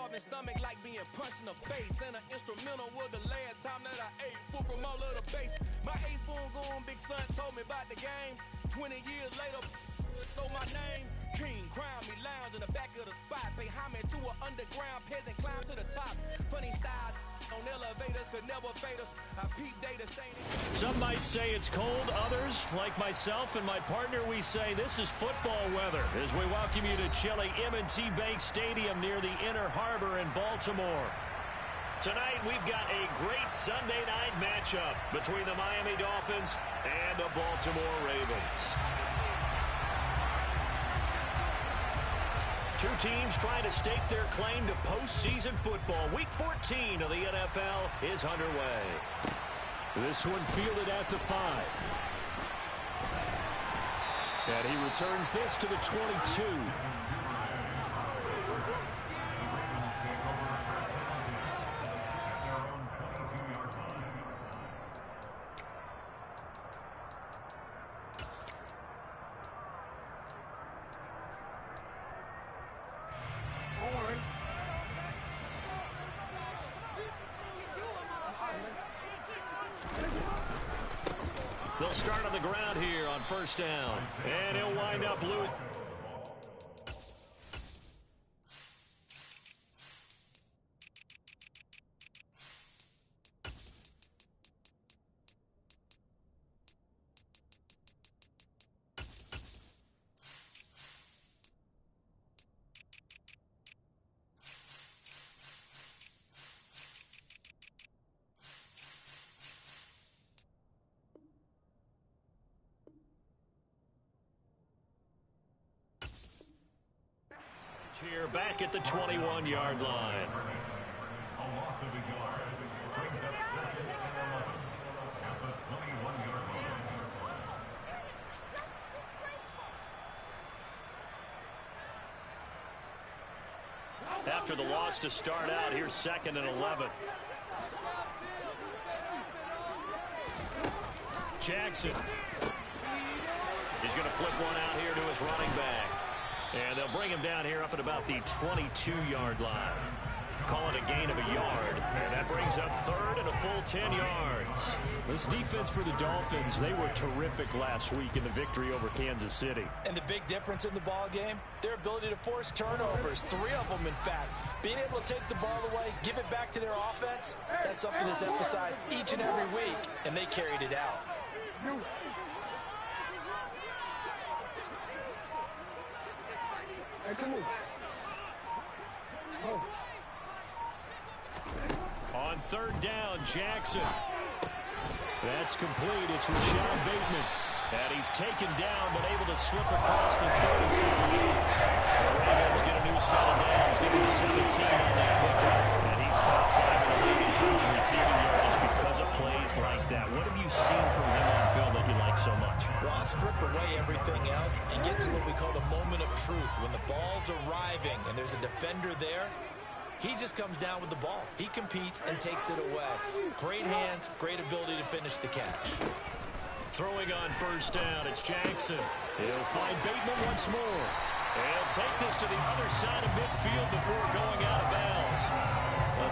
starving stomach like being punched in the face. And an instrumental was the last time that I ate food from all of the base. My ace boom going big son told me about the game. 20 years later, know my name. King, crown me, lounge in the back of the spot. Pay homage to an underground peasant, climb to the top. Funny style on elevators could never fade us. I peep data staining. Some might say it's cold. Others, like myself and my partner, we say this is football weather as we welcome you to chilly M&T Bank Stadium near the Inner Harbor in Baltimore. Tonight, we've got a great Sunday night matchup between the Miami Dolphins and the Baltimore Ravens. Two teams trying to stake their claim to postseason football. Week 14 of the NFL is underway. This one fielded at the 5. And he returns this to the 22. They'll start on the ground here on first down. And he'll wind up loose. Here back at the 21-yard line. A loss of a yard brings up 2nd and 11 at the 21-yard line. After the loss to start out, here's 2nd and 11. Jackson. He's going to flip one out here to his running back. And they'll bring him down here up at about the 22-yard line. Call it a gain of a yard. And that brings up 3rd and a full 10 yards. This defense for the Dolphins, they were terrific last week in the victory over Kansas City. And the big difference in the ball game, their ability to force turnovers, 3 of them in fact. Being able to take the ball away, give it back to their offense, that's something that's emphasized each and every week, and they carried it out. On 3rd down, Jackson. That's complete. It's Rashad Bateman. And he's taken down, but able to slip across the 35. The Ravens get a new set of downs, give him 17 on that pickup. And he's top 5 in the league in terms of receiving yardage because of plays like that. What have you seen from him on film that you like so much? Well, I'll strip away everything else and get to what we call the moment of truth. When the ball's arriving and there's a defender there, he just comes down with the ball. He competes and takes it away. Great hands, great ability to finish the catch. Throwing on first down, it's Jackson. He'll find Bateman once more. And he'll take this to the other side of midfield before going out of bounds.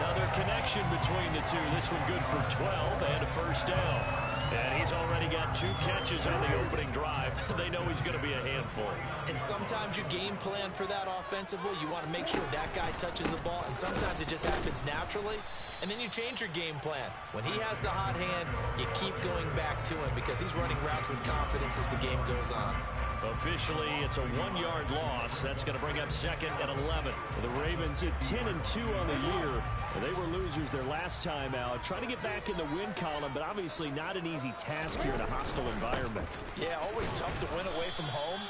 Another connection between the two. This one good for 12 and a first down. And he's already got 2 catches on the opening drive. They know he's going to be a handful. And sometimes you game plan for that offensively. You want to make sure that guy touches the ball. And sometimes it just happens naturally. And then you change your game plan. When he has the hot hand, you keep going back to him because he's running routes with confidence as the game goes on. Officially, it's a 1-yard loss. That's going to bring up 2nd and 11. The Ravens at 10-2 on the year. They were losers their last time out. Trying to get back in the win column, but obviously not an easy task here in a hostile environment. Yeah, always tough to win away from home.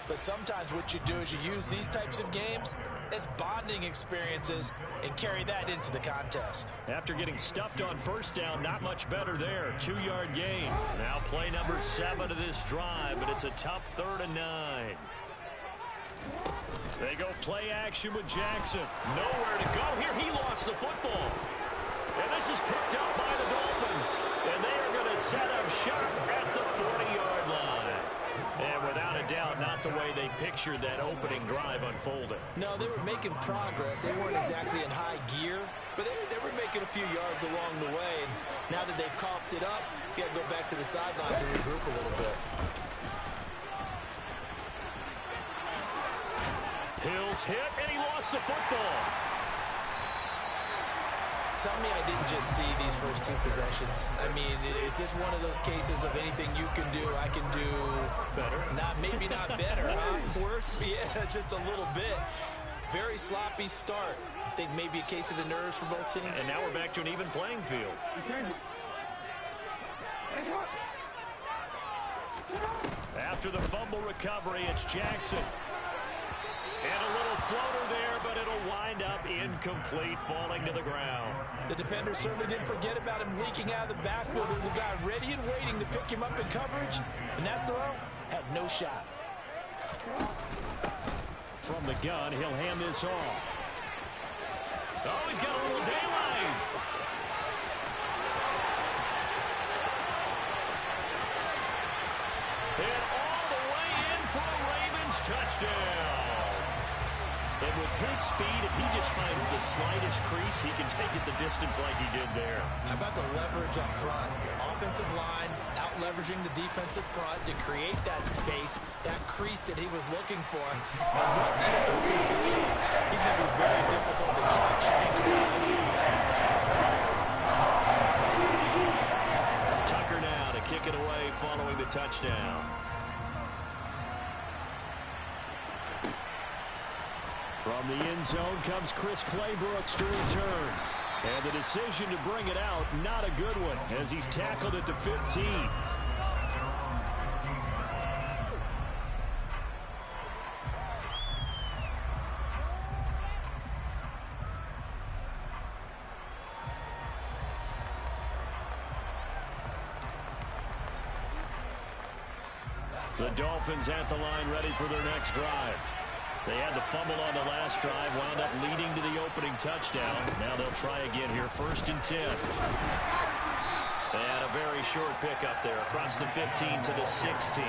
But sometimes what you do is you use these types of games as bonding experiences and carry that into the contest. After getting stuffed on first down, not much better there. 2-yard gain. Now play number 7 of this drive, but it's a tough 3rd and 9. They go play action with Jackson. Nowhere to go here. He lost the football. And this is picked up by the Dolphins. And they are going to set up shop at the 40-yard line. And without a doubt, not the way they pictured that opening drive unfolding. No, they were making progress. They weren't exactly in high gear, but they were making a few yards along the way. And now that they've coughed it up, you got to go back to the sidelines and regroup a little bit. Hill's hit, and he lost the football. Tell me I didn't just see these first two possessions. I mean, is this one of those cases of anything you can do, I can do better? Maybe not better, huh? Worse? Yeah, just a little bit. Very sloppy start. I think maybe a case of the nerves for both teams. And now we're back to an even playing field. After the fumble recovery, it's Jackson. And a little floater there, but it'll wind up incomplete, falling to the ground. The defender certainly didn't forget about him leaking out of the backfield. There was a guy ready and waiting to pick him up in coverage, and that throw had no shot. From the gun, he'll hand this off. Oh, he's got a little daylight. And all the way in for a Ravens touchdown. And with his speed, if he just finds the slightest crease, he can take it the distance like he did there. How about the leverage up front? Offensive line out-leveraging the defensive front to create that space, that crease that he was looking for. And once he hits open field, he's going to be very difficult to catch and create. Tucker now to kick it away following the touchdown. From the end zone comes Chris Claybrooks to return. And the decision to bring it out, not a good one, as he's tackled at the 15. The Dolphins at the line, ready for their next drive. They had the fumble on the last drive, wound up leading to the opening touchdown. Now they'll try again here, 1st and 10. And a very short pickup there across the 15 to the 16.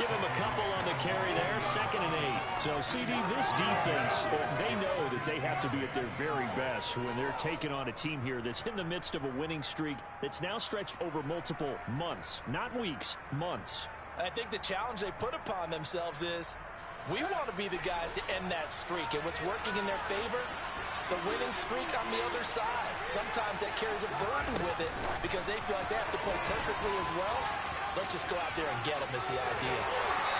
Give him a couple on the carry there, 2nd and 8. So, CD, this defense, they know that they have to be at their very best when they're taking on a team here that's in the midst of a winning streak that's now stretched over multiple months, not weeks, months. I think the challenge they put upon themselves is, we want to be the guys to end that streak. And what's working in their favor? The winning streak on the other side. Sometimes that carries a burden with it because they feel like they have to play perfectly as well. Let's just go out there and get them is the idea.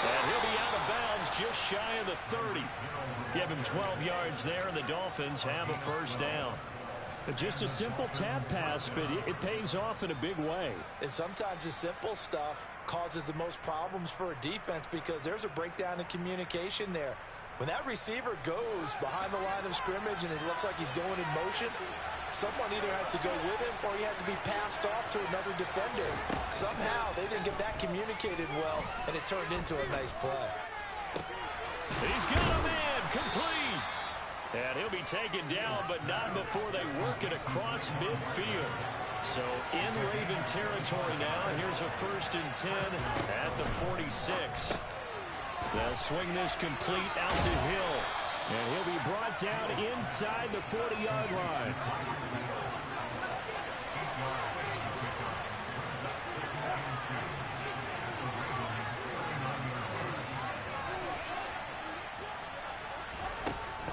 And he'll be out of bounds just shy of the 30. Give him 12 yards there, and the Dolphins have a 1st down. Just a simple tap pass, but it pays off in a big way. And sometimes the simple stuff causes the most problems for a defense because there's a breakdown in communication there. When that receiver goes behind the line of scrimmage and it looks like he's going in motion, someone either has to go with him or he has to be passed off to another defender. Somehow they didn't get that communicated well, and it turned into a nice play. He's got a man, complete. And he'll be taken down, but not before they work it across midfield. So in Raven territory now. Here's a 1st and 10 at the 46. They'll swing this complete out to Hill. And he'll be brought down inside the 40-yard line.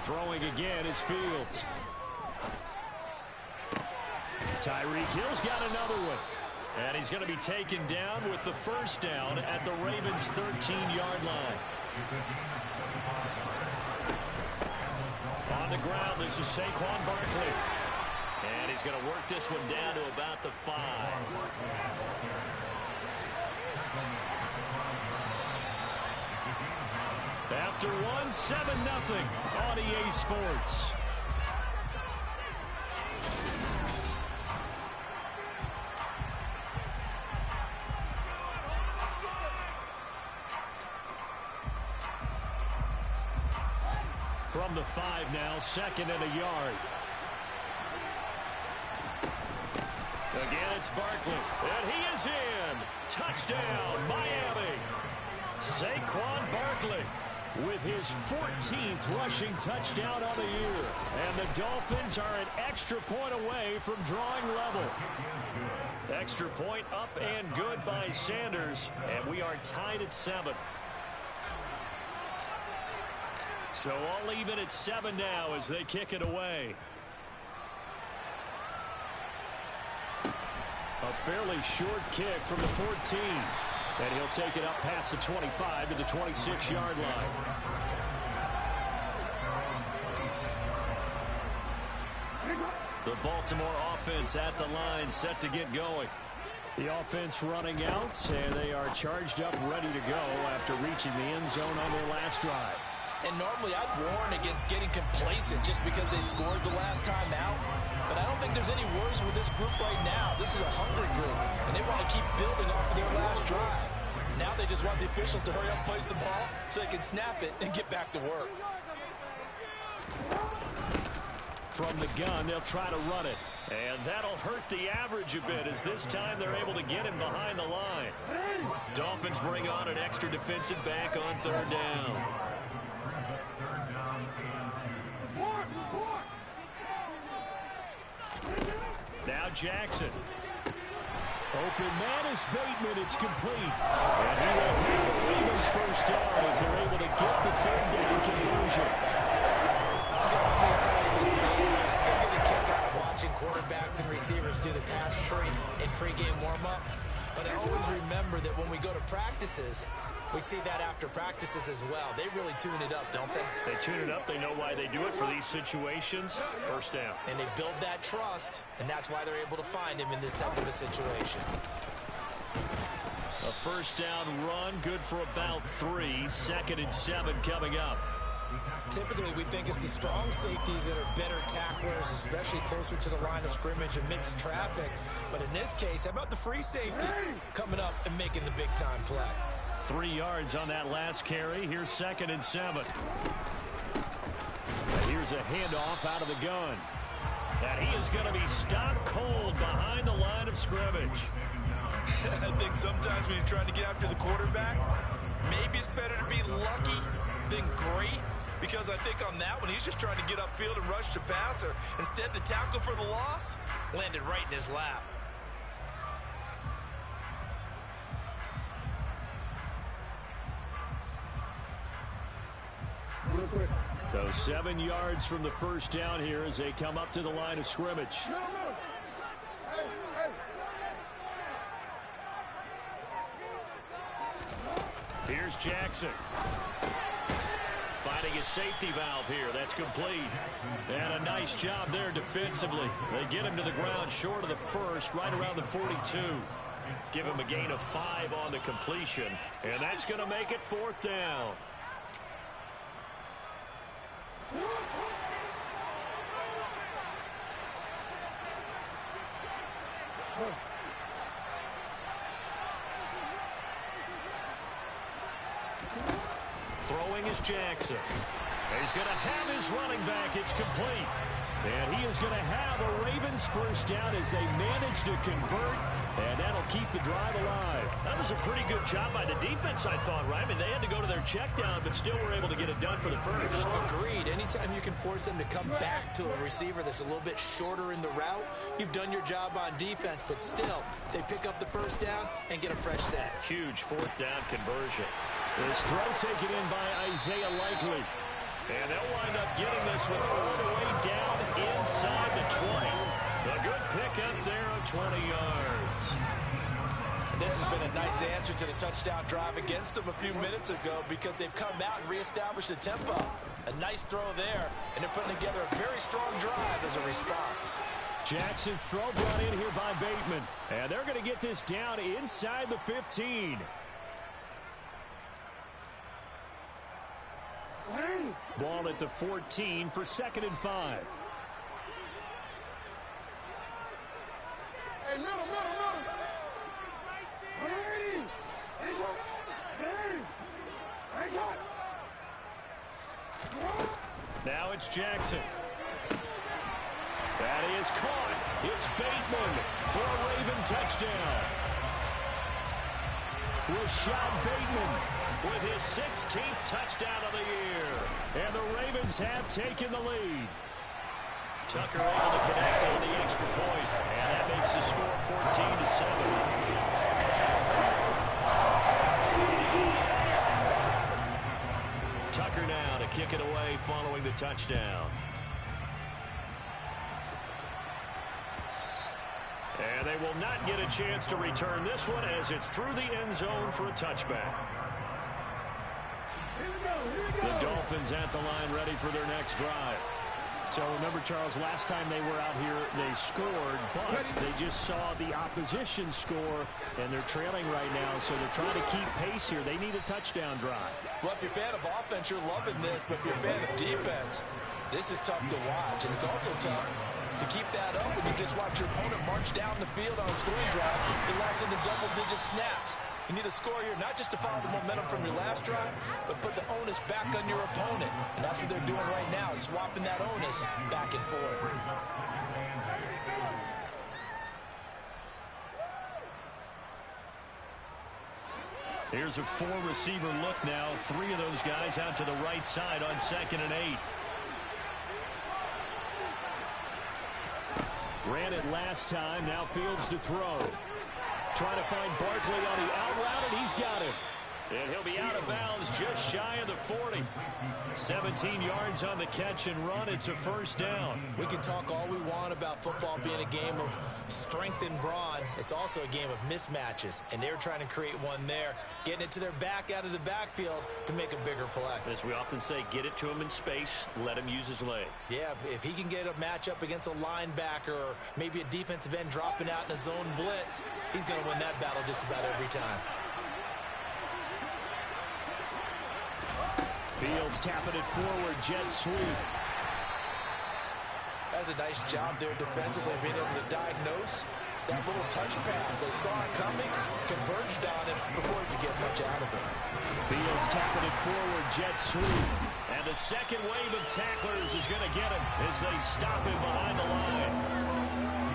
Throwing again is Fields. Tyreek Hill's got another one. And he's going to be taken down with the 1st down at the Ravens' 13-yard line. On the ground, this is Saquon Barkley. And he's going to work this one down to about the 5. After one, 7-0 on EA Sports. From the 5 now, 2nd and a yard. Again, it's Barkley. And he is in. Touchdown, Miami. Saquon Barkley with his 14th rushing touchdown on the year. And the Dolphins are an extra point away from drawing level. Extra point up and good by Sanders. And we are tied at 7. So all even at 7 now as they kick it away. A fairly short kick from the 14. And he'll take it up past the 25 to the 26-yard line. The Baltimore offense at the line, set to get going. The offense running out, and they are charged up, ready to go after reaching the end zone on their last drive. And normally I'd warn against getting complacent just because they scored the last time out. But I don't think there's any worries with this group right now. This is a hungry group, and they want to keep building off of their last drive. Now they just want the officials to hurry up and place the ball so they can snap it and get back to work. From the gun, they'll try to run it. And that'll hurt the average a bit as this time they're able to get him behind the line. Dolphins bring on an extra defensive back on 3rd down. Now Jackson. Open man is Bateman. It's complete. And he will have the Ravens first down as they're able to get the 3rd down conversion. How many times we see it? I still get a kick out of watching quarterbacks and receivers do the pass tree in pregame warm-up. But I always remember that when we go to practices, we see that after practices as well. They really tune it up, don't they? They tune it up. They know why they do it for these situations. First down. And they build that trust, and that's why they're able to find him in this type of a situation. A first down run, good for about 3. 2nd and 7 coming up. Typically, we think it's the strong safeties that are better tacklers, especially closer to the line of scrimmage amidst traffic. But in this case, how about the free safety coming up and making the big-time play? 3 yards on that last carry. Here's 2nd and 7. Here's a handoff out of the gun. And he is going to be stopped cold behind the line of scrimmage. I think sometimes when you're trying to get after the quarterback, maybe it's better to be lucky than great. Because I think on that one, he's just trying to get upfield and rush the passer. Instead, the tackle for the loss landed right in his lap. So 7 yards from the first down here as they come up to the line of scrimmage. Here's Jackson. Finding a safety valve here. That's complete. And a nice job there defensively. They get him to the ground short of the first, right around the 42. Give him a gain of 5 on the completion. And that's going to make it 4th down. Throwing is Jackson. He's going to have his running back. It's complete. And he is going to have a Ravens first down as they manage to convert. And that'll keep the drive alive. That was a pretty good job by the defense, I thought, right? I mean, they had to go to their check down, but still were able to get it done for the first. Agreed. Anytime you can force them to come back to a receiver that's a little bit shorter in the route, you've done your job on defense, but still, they pick up the first down and get a fresh set. Huge 4th down conversion. This throw taken in by Isaiah Likely. And they'll wind up getting this one all the way down inside the 20. A good pickup there of 20 yards. This has been a nice answer to the touchdown drive against them a few minutes ago because they've come out and reestablished the tempo. A nice throw there, and they're putting together a very strong drive as a response. Jackson's throw brought in here by Bateman. And they're going to get this down inside the 15. Ball at the 14 for 2nd and 5. Now it's Jackson. That is caught. It's Bateman for a Raven touchdown. Rashad Bateman with his 16th touchdown of the year. And the Ravens have taken the lead. Tucker able to connect on the extra point, and that makes the score 14-7. Tucker now to kick it away following the touchdown. And they will not get a chance to return this one as it's through the end zone for a touchback. The Dolphins at the line ready for their next drive. So remember, Charles, last time they were out here, they scored, but they just saw the opposition score, and they're trailing right now, so they're trying to keep pace here. They need a touchdown drive. Well, if you're a fan of offense, you're loving this, but if you're a fan of defense, this is tough to watch, and it's also tough to keep that up when you just watch your opponent march down the field on a scoring drive. It lasts into double-digit snaps. You need a score here, not just to follow the momentum from your last drive, but put the onus back on your opponent. And that's what they're doing right now, swapping that onus back and forth. Here's a four-receiver look now. Three of those guys out to the right side on 2nd and 8. Ran it last time, now Fields to throw. Trying to find Barkley on the out route, and he's got it. And he'll be out of bounds just shy of the 40. 17 yards on the catch and run. It's a first down. We can talk all we want about football being a game of strength and brawn. It's also a game of mismatches, and they're trying to create one there, getting it to their back out of the backfield to make a bigger play. As we often say, get it to him in space, let him use his leg. Yeah, if he can get a matchup against a linebacker or maybe a defensive end dropping out in a zone blitz, he's going to win that battle just about every time. Fields tapping it forward, jet sweep. That's a nice job there defensively, being able to diagnose that little touch pass. They saw it coming, converged on it before he could get much out of it. Fields tapping it forward, jet sweep. And the second wave of tacklers is going to get him as they stop him behind the line.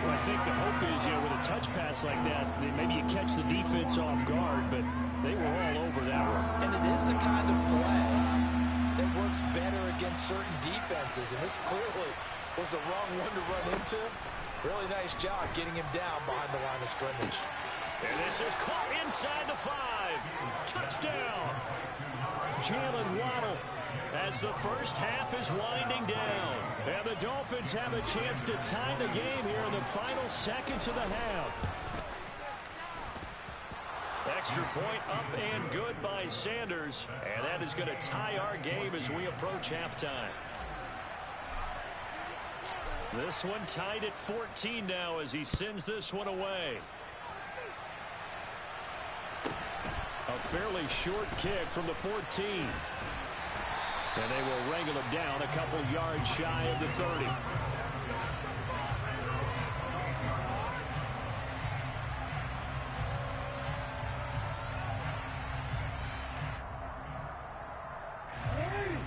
Well, I think the hope is, with a touch pass like that, maybe you catch the defense off guard, but they were all over that one. And it is the kind of play that works better against certain defenses, and this clearly was the wrong one to run into. Really nice job getting him down behind the line of scrimmage. And this is caught inside the 5. Touchdown! Jalen Waddle as the first half is winding down. And the Dolphins have a chance to tie the game here in the final seconds of the half. Extra point up and good by Sanders. And that is going to tie our game as we approach halftime. This one tied at 14 now as he sends this one away. A fairly short kick from the 14. And they will wrangle him down a couple yards shy of the 30.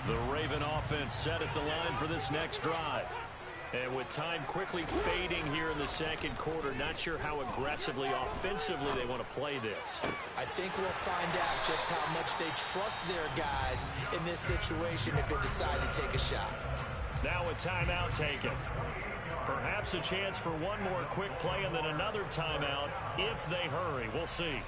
The Raven offense set at the line for this next drive. And with time quickly fading here in the second quarter, not sure how aggressively, offensively they want to play this. I think we'll find out just how much they trust their guys in this situation if they decide to take a shot. Now a timeout taken. Perhaps a chance for one more quick play and then another timeout if they hurry. We'll see.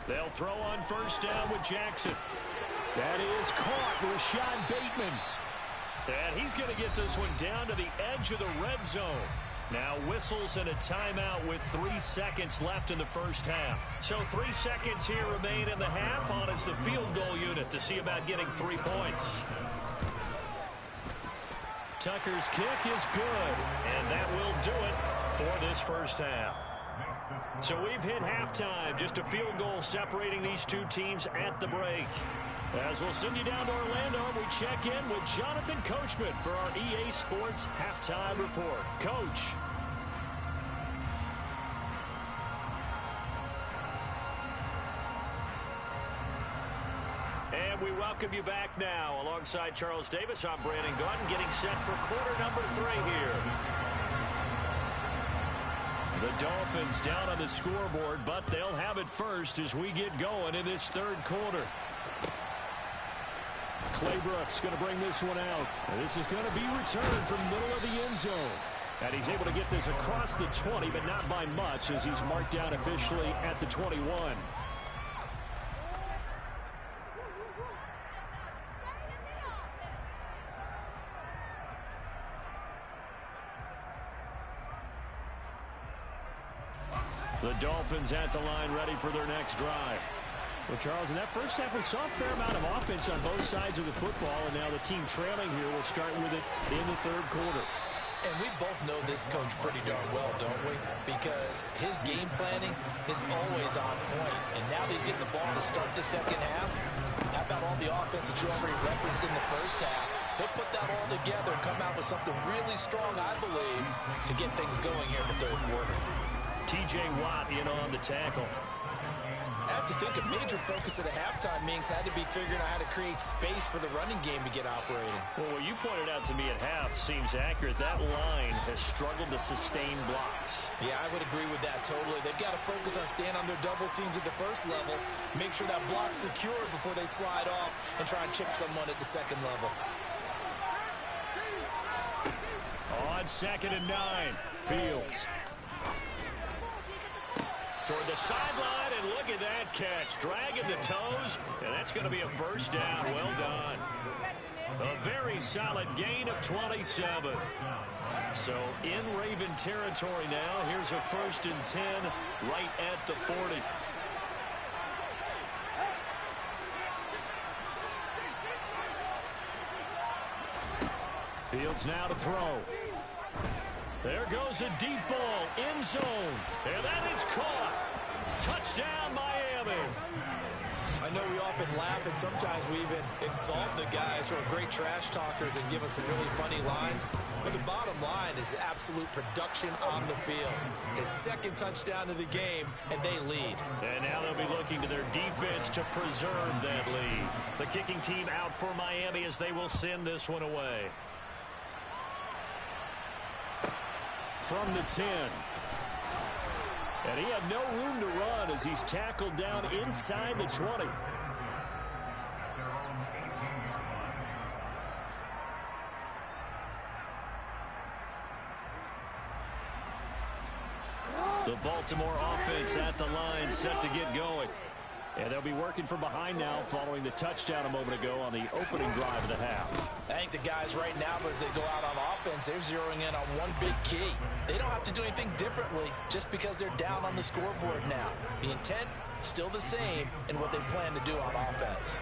They'll throw on first down with Jackson. That is caught. Rashad Bateman. And he's going to get this one down to the edge of the red zone. Now whistles and a timeout with 3 seconds left in the first half. So 3 seconds here remain in the half on as the field goal unit to see about getting 3 points. Tucker's kick is good, and that will do it for this first half. So we've hit halftime, just a field goal separating these two teams at the break. As we'll send you down to Orlando, we check in with Jonathan Coachman for our EA Sports Halftime Report. Coach. And we welcome you back now. Alongside Charles Davis, I'm Brandon Gaunt, getting set for quarter number 3 here. The Dolphins down on the scoreboard, but they'll have it first as we get going in this third quarter. Claybrooks going to bring this one out. And this is going to be returned from the middle of the end zone. And he's able to get this across the 20, but not by much as he's marked down officially at the 21. The Dolphins at the line ready for their next drive. Well, Charles, in that first half, we saw a fair amount of offense on both sides of the football, and now the team trailing here will start with it in the third quarter. And we both know this coach pretty darn well, don't we? Because his game planning is always on point. And now that he's getting the ball to start the second half, how about all the offense that you already referenced in the first half? He'll put that all together and come out with something really strong, I believe, to get things going here in the third quarter. T.J. Watt in on the tackle. I have to think a major focus at the halftime meetings had to be figuring out how to create space for the running game to get operating. Well, what you pointed out to me at half seems accurate. That line has struggled to sustain blocks. Yeah, I would agree with that totally. They've got to focus on staying on their double teams at the first level, make sure that block's secure before they slide off and try and chip someone at the second level. On 2nd and 9, Fields. Toward the sideline, and look at that catch. Dragging the toes, and that's going to be a first down. Well done. A very solid gain of 27. So in Raven territory now. Here's a 1st and 10 right at the 40. Fields now to throw. There goes a deep ball, end zone, and that is caught. Touchdown, Miami. I know we often laugh, and sometimes we even insult the guys who are great trash talkers and give us some really funny lines. But the bottom line is absolute production on the field. His 2nd touchdown of the game, and they lead. And now they'll be looking to their defense to preserve that lead. The kicking team out for Miami as they will send this one away. From the 10. And he had no room to run as he's tackled down inside the 20. The Baltimore offense at the line set to get going. And they'll be working from behind now following the touchdown a moment ago on the opening drive of the half. I think the guys right now, as they go out on offense, they're zeroing in on one big key. They don't have to do anything differently just because they're down on the scoreboard now. The intent, still the same in what they plan to do on offense.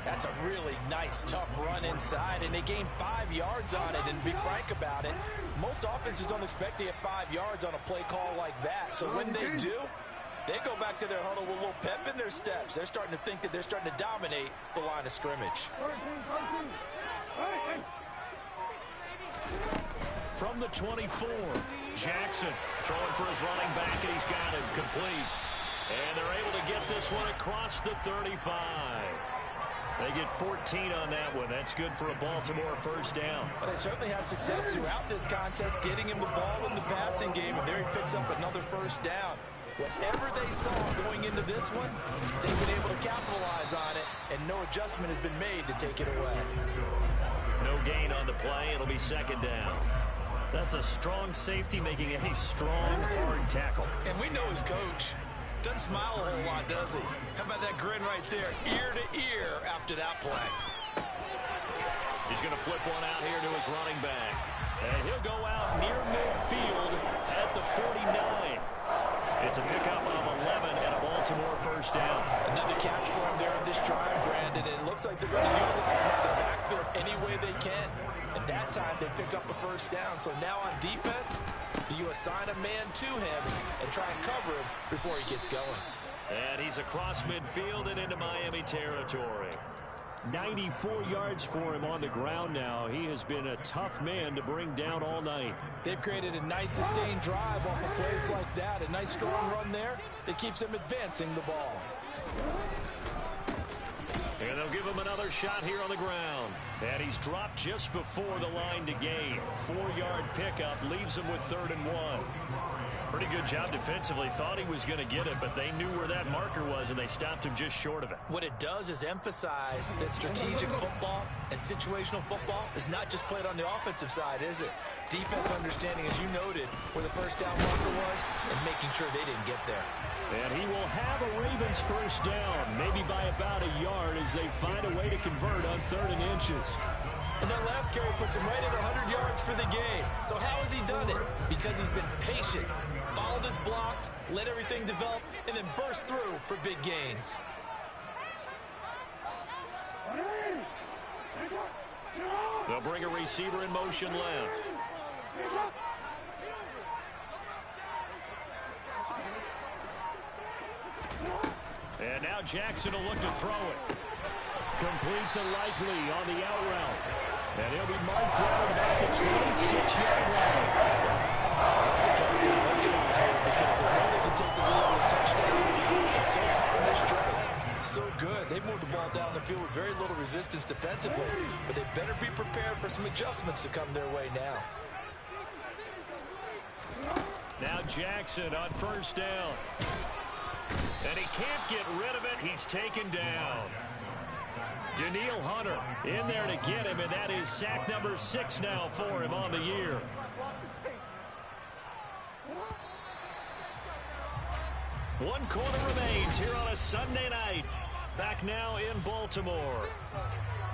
That's a really nice, tough run inside, and they gained 5 yards on it. And to be frank about it, most offenses don't expect to get 5 yards on a play call like that. So when they do, they go back to their huddle with a little pep in their steps. They're starting to think that they're starting to dominate the line of scrimmage. From the 24, Jackson throwing for his running back, and he's got it complete. And they're able to get this one across the 35. They get 14 on that one. That's good for a Baltimore first down. But they certainly had success throughout this contest, getting him the ball in the passing game, and there he picks up another first down. Whatever they saw going into this one, they've been able to capitalize on it, and no adjustment has been made to take it away. No gain on the play. It'll be 2nd down. That's a strong safety making a strong, hard tackle. And we know his coach. Doesn't smile a whole lot, does he? How about that grin right there, ear to ear after that play? He's going to flip one out here to his running back. And he'll go out near midfield at the 49. It's a pickup of 11 and a Baltimore first down. Another catch for him there in this drive, Brandon. And it looks like they're going to utilize him in the backfield any way they can. At that time, they pick up a first down. So now on defense, do you assign a man to him and try and cover him before he gets going? And he's across midfield and into Miami territory. 94 yards for him on the ground now. He has been a tough man to bring down all night. They've created a nice sustained drive off of plays like that. A nice strong run there that keeps them advancing the ball. And they'll give him another shot here on the ground. And he's dropped just before the line to gain. 4-yard pickup leaves him with 3rd and 1. Pretty good job defensively. Thought he was going to get it, but they knew where that marker was, and they stopped him just short of it. What it does is emphasize that strategic football and situational football is not just played on the offensive side, is it? Defense understanding, as you noted, where the first down marker was and making sure they didn't get there. And he will have a Ravens first down, maybe by about a yard as they find a way to convert on 3rd and inches. And that last carry puts him right at 100 yards for the game. So how has he done it? Because he's been patient, followed his blocks, let everything develop, and then burst through for big gains. They'll bring a receiver in motion left. And now Jackson will look to throw it. Complete to Likely on the out route. And he'll be marked down at the 26-yard line. Because they know they can take the lead for a touchdown. And so far in this drive, so good. They've moved the ball down the field with very little resistance defensively. But they better be prepared for some adjustments to come their way now. Now Jackson on first down. And he can't get rid of it. He's taken down. Daniil Hunter in there to get him, and that is sack number 6 now for him on the year. One quarter remains here on a Sunday night. Back now in Baltimore.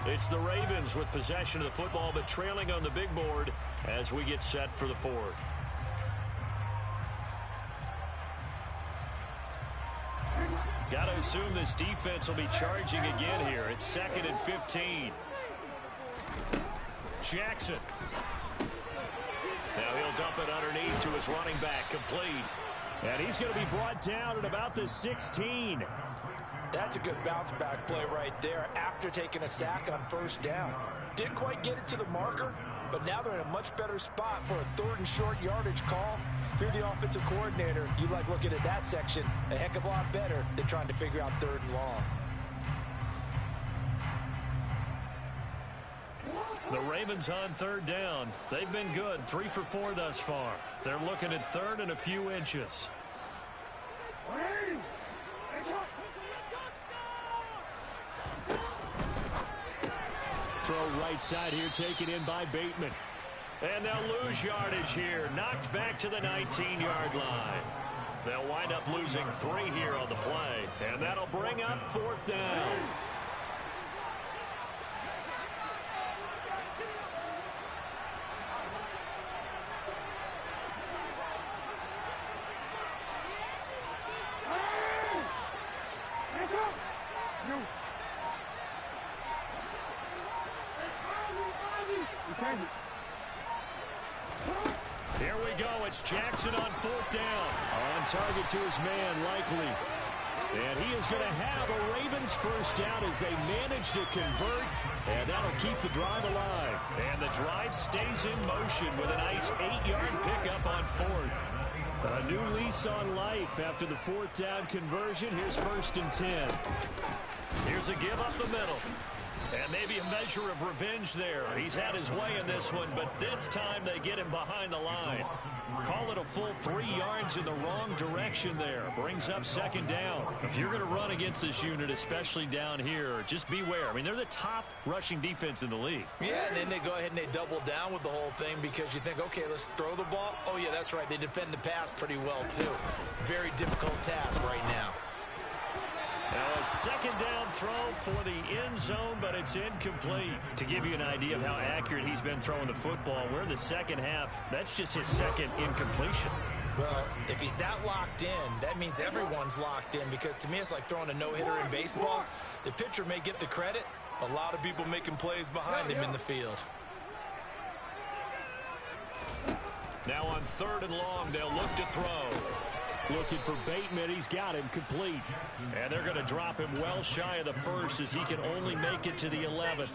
It's the Ravens with possession of the football, but trailing on the big board as we get set for the 4th. Got to assume this defense will be charging again here. It's 2nd and 15. Jackson. Now he'll dump it underneath to his running back, complete. And he's going to be brought down at about the 16. That's a good bounce back play right there after taking a sack on first down. Didn't quite get it to the marker, but now they're in a much better spot for a 3rd and short yardage call. If you're the offensive coordinator, you like looking at that section a heck of a lot better than trying to figure out 3rd and long. The Ravens on 3rd down. They've been good, 3 for 4 thus far. They're looking at 3rd and a few inches. Throw right side here, taken in by Bateman. And they'll lose yardage here. Knocked back to the 19-yard line. They'll wind up losing 3 here on the play. And that'll bring up 4th down. Here we go. It's Jackson on 4th down. On target to his man, Likely. And he is going to have a Ravens first down as they manage to convert. And that'll keep the drive alive. And the drive stays in motion with a nice 8-yard pickup on 4th. A new lease on life after the 4th down conversion. Here's 1st and 10. Here's a give up the middle. And maybe a measure of revenge there. He's had his way in this one, but this time they get him behind the line. Call it a full 3 yards in the wrong direction there. Brings up 2nd down. If you're going to run against this unit, especially down here, just beware. I mean, they're the top rushing defense in the league. Yeah, and then they go ahead and they double down with the whole thing because you think, okay, let's throw the ball. Oh, yeah, that's right. They defend the pass pretty well, too. Very difficult task right now. Now a 2nd down throw for the end zone, but it's incomplete. To give you an idea of how accurate he's been throwing the football, we're in the second half. That's just his 2nd incompletion. Well, if he's that locked in, that means everyone's locked in because to me it's like throwing a no-hitter in baseball. The pitcher may get the credit. A lot of people making plays behind him in the field. Now on 3rd and long, they'll look to throw. Looking for Bateman. He's got him complete. And they're going to drop him well shy of the 1st as he can only make it to the 11.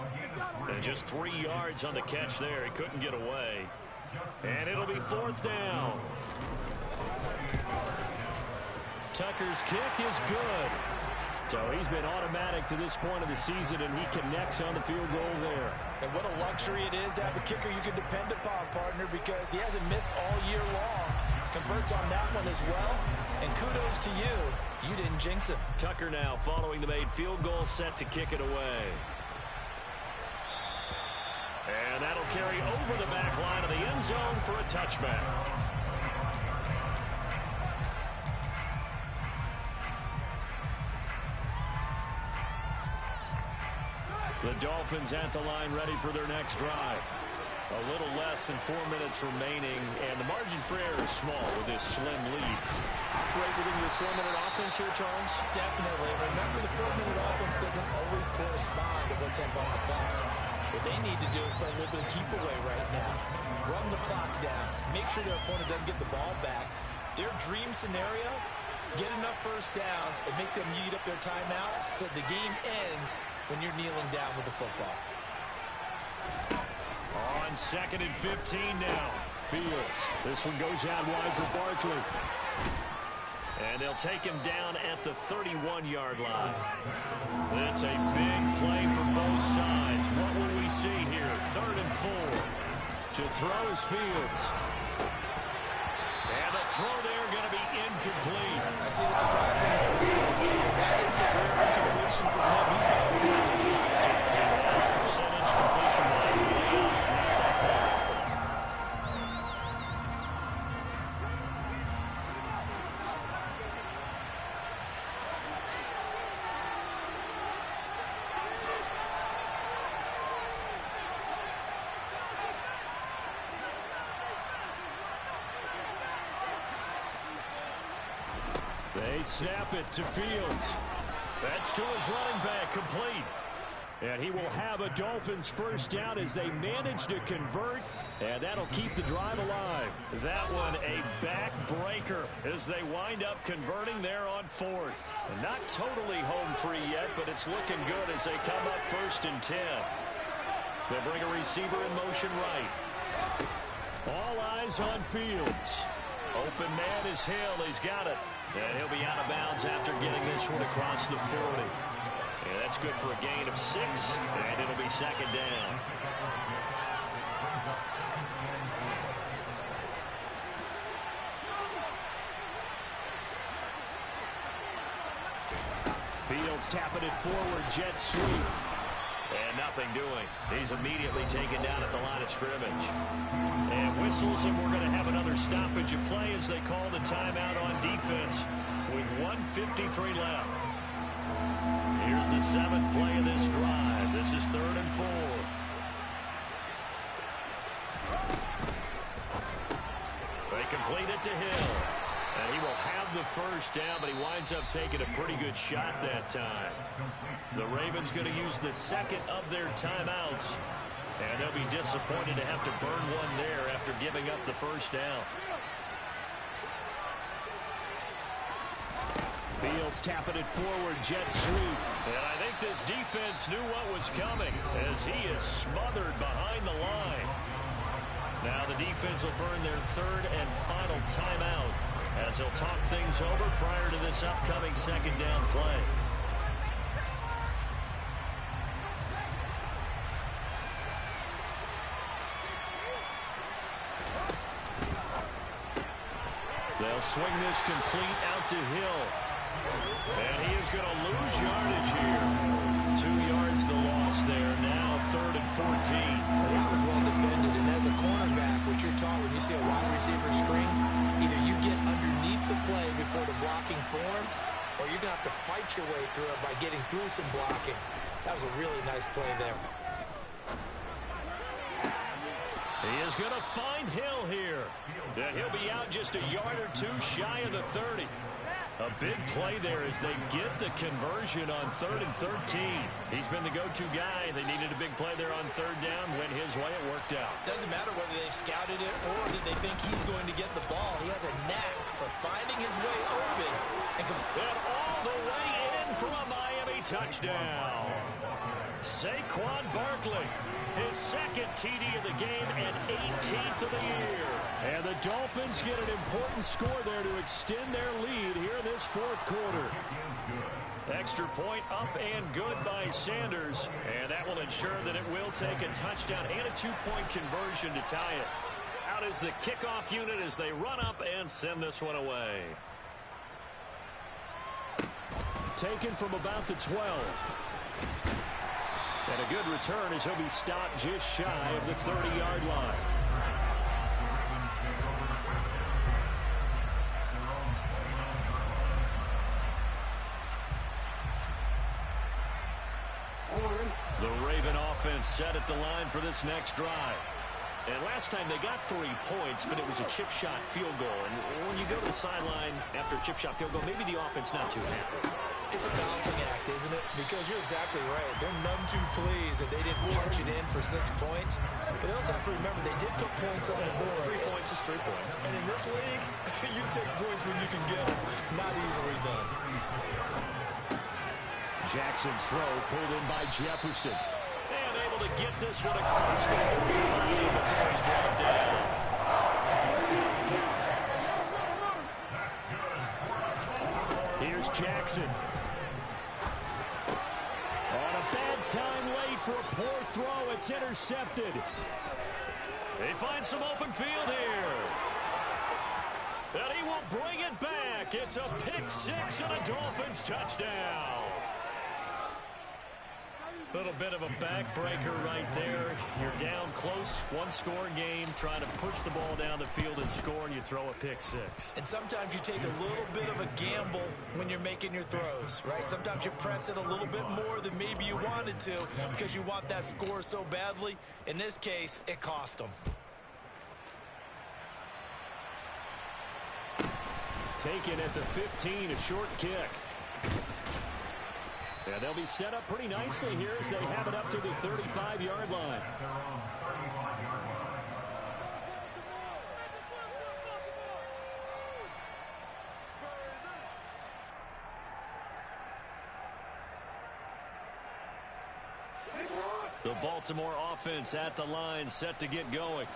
And just 3 yards on the catch there. He couldn't get away. And it'll be 4th down. Tucker's kick is good. So he's been automatic to this point of the season, and he connects on the field goal there. And what a luxury it is to have a kicker you can depend upon, partner, because he hasn't missed all year long. converts on that one as well. And kudos to you. You didn't jinx him. Tucker now following the made field goal, set to kick it away. And that'll carry over the back line of the end zone for a touchback. The Dolphins at the line, ready for their next drive. A little less than 4 minutes remaining, and the margin for error is small with this slim lead. Operate within your 4-minute offense here, Charles? Definitely. Remember, the 4-minute offense doesn't always correspond to what's up on the clock. What they need to do is play a little bit of keep away right now. Run the clock down. Make sure their opponent doesn't get the ball back. Their dream scenario, get enough first downs and make them eat up their timeouts so the game ends when you're kneeling down with the football. On 2nd and 15 now. Fields. This one goes out wide for Barkley. And they'll take him down at the 31-yard line. This a big play for both sides. What will we see here? 3rd and 4. To throw is Fields. And the throw there going to be incomplete. I see the surprise in the first one. That is a rare incompletion for him. He's been good this entire game. His percentage completion-wise way up. That's it. They snap it to Fields. That's to his running back, complete. And he will have a Dolphins first down as they manage to convert, and that'll keep the drive alive. That one a backbreaker as they wind up converting there on 4th. And not totally home free yet, but it's looking good as they come up 1st and 10. They'll bring a receiver in motion right. All eyes on Fields. Open man is Hill. He's got it. And he'll be out of bounds after getting this one across the 40. And that's good for a gain of 6, and it'll be 2nd down. Fields tapping it forward, jet sweep. And nothing doing. He's immediately taken down at the line of scrimmage. And whistles, and we're going to have another stoppage of play as they call the timeout on defense with 1:53 left. Here's the 7th play of this drive. This is 3rd and 4. They complete it to Hill. And he will have the first down, but he winds up taking a pretty good shot that time. The Ravens going to use the 2nd of their timeouts. And they'll be disappointed to have to burn one there after giving up the first down. Fields tapping it forward, jet sweep. And I think this defense knew what was coming as he is smothered behind the line. Now the defense will burn their 3rd and final timeout as they'll talk things over prior to this upcoming 2nd down play. They'll swing this complete out to Hill. And he is going to lose yardage here. 2 yards the loss there. Now 3rd and 14. That was well defended. And as a cornerback, what you're taught when you see a wide receiver screen, either you get underneath the play before the blocking forms, or you're going to have to fight your way through it by getting through some blocking. That was a really nice play there. He is going to find Hill here. And he'll be out just a yard or 2 shy of the 30. A big play there as they get the conversion on 3rd and 13. He's been the go-to guy. They needed a big play there on 3rd down. Went his way. It worked out. Doesn't matter whether they scouted it or did they think he's going to get the ball. He has a knack for finding his way open. And all the way in for a Miami touchdown. Saquon Barkley, his 2nd TD of the game and 18th of the year. And the Dolphins get an important score there to extend their lead here this 4th quarter. Extra point up and good by Sanders. And that will ensure that it will take a touchdown and a 2-point conversion to tie it. out is the kickoff unit as they run up and send this one away. Taken from about the 12. And a good return as he'll be stopped just shy of the 30-yard line. The Raven offense set at the line for this next drive. And last time they got 3 points, but it was a chip shot field goal. And when you go to the sideline after a chip shot field goal, maybe the offense not too happy. It's a balancing act, isn't it? Because you're exactly right. They're none too pleased that they didn't punch it in for 6 points. But they also have to remember they did put points on the board. 3 points is 3 points. And in this league, you take points when you can get them. Not easily done. Jackson's throw pulled in by Jefferson. And able to get this one across the 45 before he's brought down. Here's Jackson. On a bad time late for a poor throw. It's intercepted. They find some open field here. And he will bring it back. It's a pick six and a Dolphins touchdown. Little bit of a backbreaker right there. You're down close, one-score game, trying to push the ball down the field and score, and you throw a pick six. And sometimes you take a little bit of a gamble when you're making your throws, right? Sometimes you press it a little bit more than maybe you wanted to because you want that score so badly. In this case, it cost them. Taken at the 15, a short kick. And they'll be set up pretty nicely here as they have it up to the 35-yard line. The Baltimore offense at the line, set to get going.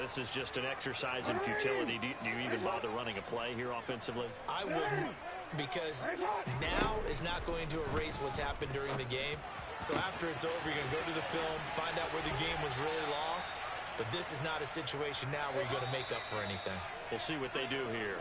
This is just an exercise in futility. Do you even bother running a play here offensively? I wouldn't, because now is not going to erase what's happened during the game. So after it's over, you're going to go to the film, find out where the game was really lost. But this is not a situation now where you're going to make up for anything. We'll see what they do here.